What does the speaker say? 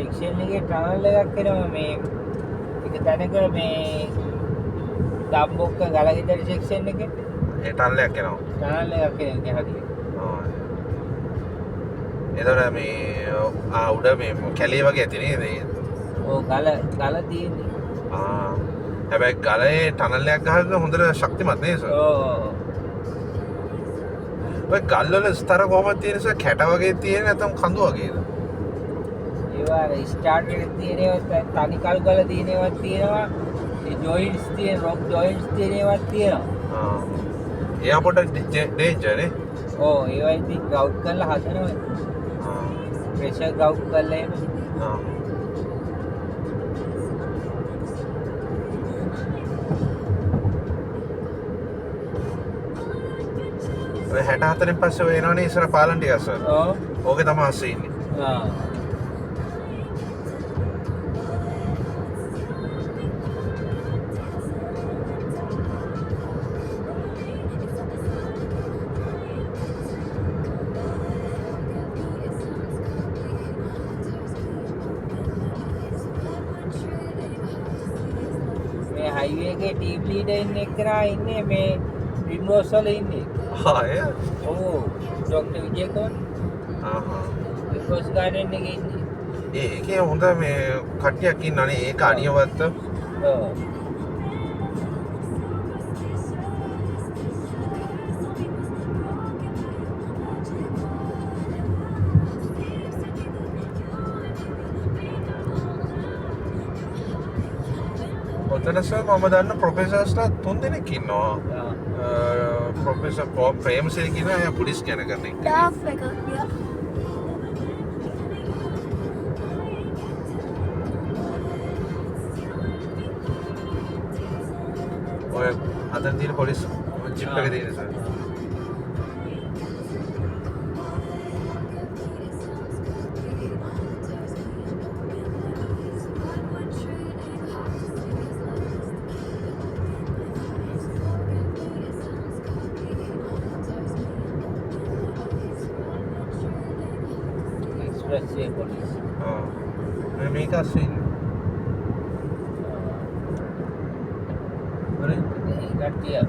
Section එකේ tunnel එකක් එනවා මේ එක තැනක මේ දම්බොක්ක ගලගෙදර සෙක්ෂන් එකේ ඒ ටනල් එකක් එනවා. ටනල් එකක් එනවා හරියට. එතකොට මේ උඩ මේ කැලේ වගේ ඇති නේද? ඔව් ගල තියෙන්නේ. හැබැයි ගලේ ටනල් එකක් ගහද්දී හොඳට ශක්තිමත් නේද? ඔව්. ඔය ගල් වල ස්තර කොහොමද තියෙන්නේ සර්? කැට වගේ තියෙන්නේ නැත්නම් කඳු වගේද? ඒවා ස්ටාර්ට් එකේ තියෙනවා තනි කල් ගල තියෙනවා තියෙනවා. ඒ ජොයින්ට්ස් තියෙන රොක් ජොයින්ට්ස් තියෙනවා තියෙනවා. එයා පොඩ්ඩක් ඩේන්ජර් නේ? ඔව් ඒවා ඉතින් ග්‍රවුට් කරලා හදනවා. ප්‍රෙෂර් ග්‍රවුට් කරලා එහෙම. ඔය 64න් පස්සේ ඔය එනවනේ ඉස්සර පාලම් ටික අස්සර. ඔව්. ඕකේ තමයි අස්සේ ඉන්නේ. මේ හයිවේ එකේ ටීම් ලීඩර් ඉන්න එක්කලා ඉන්නේ මේ රිම්රෝස් වල ඉන්නේ. එය? ඔව්. ඩොක්ටර් විජේකෝන්. රිම්රෝස් ගාඩන් එකේ ඉන්නේ. ඒකේ හොඳ මේ කට්ටියක් ඉන්නනේ ඒක අනියවත්ත. ඔව්. ඔතන සර් මම දන්න ප්‍රොෆෙසර්ස්ලා 3 දෙනෙක් ඉන්නවා. ප්‍රොෆෙසර් ප්‍රේමසිරි කියන අය පොලිස් ගැන කරන එක. Staff එක yeah. ඔය අතන තියෙන පොලිස් ජිප් එක තියෙන සර්. Express police. මේක අස්සේ ඉන්නේ. හරි. ඒ කට්ටිය